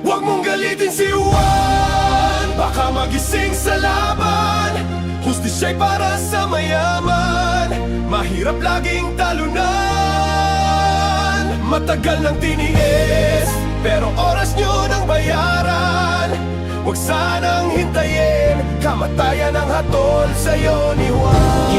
Huwag mong galitin si Juan, baka magising sa laban. Hustisya'y para sa mayaman, mahirap laging talunan. Matagal nang tiniis, pero oras nyo nang bayaran. Huwag sanang hintayin, kamatayan ang hatol sa'yo ni Juan.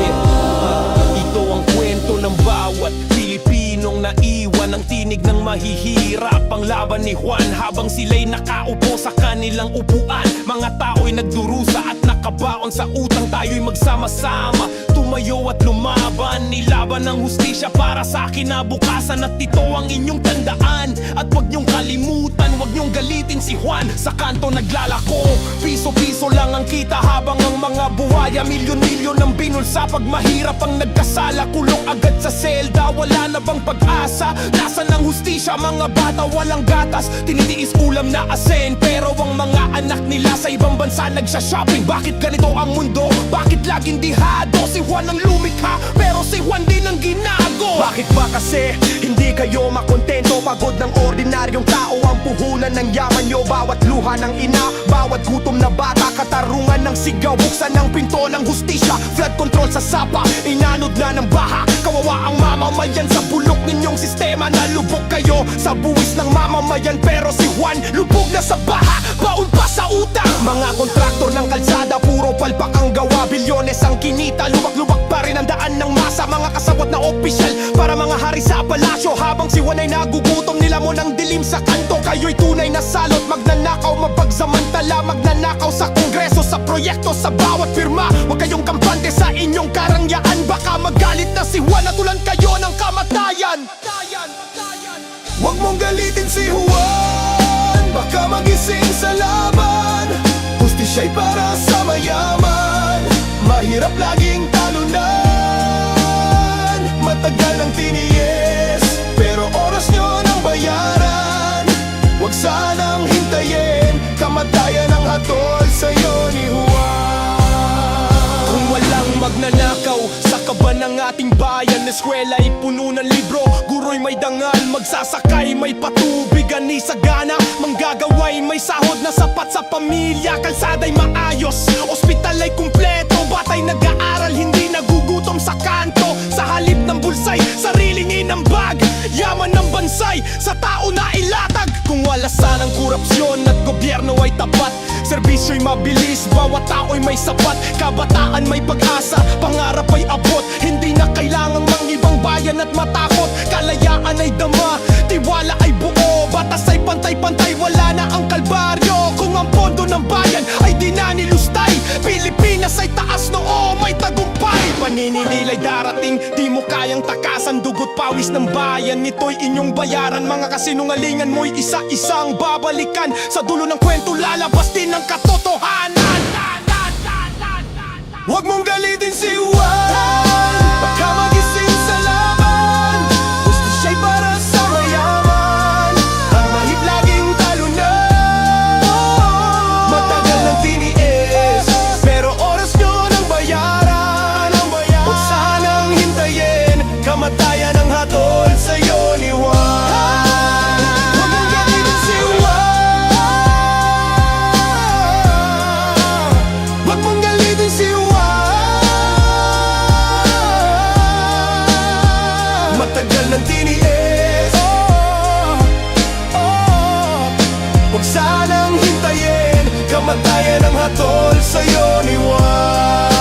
Ito ang kwento ng bawat Pilipinong naiwan ang tinig ng mahihirap. Ang laban ni Juan habang sila'y nakaupo sa kanilang upuan. Mga tao'y nagdurusa at nakabaon sa utang. Tayo'y magsama-sama, tumayo at lumaban. Nilaban ng hustisya para sa kinabukasan. At ito ang inyong tandaan. At huwag niyong kalimutan, huwag niyong galitin si Juan. Sa kanto naglalako, piso-piso lang ang kita, habang ang mga buhaya milyon-milyon ang binulsa. Pag mahirap ang nagkasala, kulong agad sa selda. Wala na bang pag-asa? Nasaan ang hustisya? Mga bata walang gatas, tinitiis ulam na asin. Pero ang mga anak nila sa ibang bansa nagsha-shopping. Bakit ganito ang mundo? Bakit laging dihado? Si Juan ang lumikha, pero si Juan din ang ginago. Bakit ba kasi hindi kayo makontento? Pagod ng ordinaryong tao ang puhunan ng yaman nyo. Bawat luha ng ina, bawat gutom na bata, katarungan ng sigaw, buksan ng pinto ng hustisya. Flood control sa sapa, inanod na ng baha. Kawawa ang mamamayan sa bulok ninyong sistema. Nalubog kayo sa buwis ng mamamayan, pero si Juan lubog na sa baha, baon pa sa utang. Mga kontraktor ng kalsada, puro palpak ang gawa. Bilyones ang kinita, lubak-lubak pa rin ang daan ng masa. Mga kasawat na opisyal para mga hari sa palasyo, habang si Juan ay nagugutom, nila mo ng dilim sa kanto. Kayo'y tunay na salot, magnanakaw, mapagsamantala, magnanakaw sa kongreso, sa proyekto, sa bawat firma. Huwag kayong kampante sa inyong karangyaan, baka magalit na si Juan at tulan kayo ng kamatayan. Huwag mong galitin si Juan, baka magising sa laban. Hustisya'y para sa mayaman, mahirap laging talunan. Matagal ang tiniis, pero oras nyo nang bayaran. Huwag sanang hintayin, kamatayan ang hatol sa'yo ni Juan. Kung walang magnanakaw sa kaban ng ating bayan, eskwela'y puno ng libro, guro'y may dangal, magsasakay may patubig, ani sa gana, manggagaway may sahod na sapat sa pamilya. Kalsada'y maayos, ospital ay kumpleto, bata'y nag-aaral, hindi nagugutom sa kanto. Sa halip ng bulsay, sariling inambag, yaman ng bansay sa tao na ilatag. Kung walasan ang korupsyon at gobyerno ay tapat, serbisyo'y mabilis, bawat tao'y may sapat. Kabataan may pag-asa, pangarap ay abot, hindi na kailangang mangibang bayan at matakot. Kalayaan ay dama, tiwala ay buo, batas ay pantay-pantay, wala na ang kalbaryo. Kung ang pondo ng bayan ay di na nilustay, Pilipinas ay taas noo, may tagumpay. Paninililay darating, di mo kayang takasan, dugot pawis ng bayan, ito'y inyong bayaran. Mga kasinungalingan mo'y isa-isang babalikan, sa dulo ng kwento lalabas din ang katotohanan. Huwag mong galitin si Juan, baka magising sa laban. Hustisya'y para sa mayaman, ang mahirap laging talunan. Matagal nang tiniis, pero oras nyo nang bayaran. Huwag sanang hintayin, kamatayan ang hatol sa'yo ni Juan. Huwag mong galitin si Juan, huwag mong galitin si Juan. Matagal nang tiniis, huwag sanang hintayin, kamatayan ang hatol sa'yo ni Juan.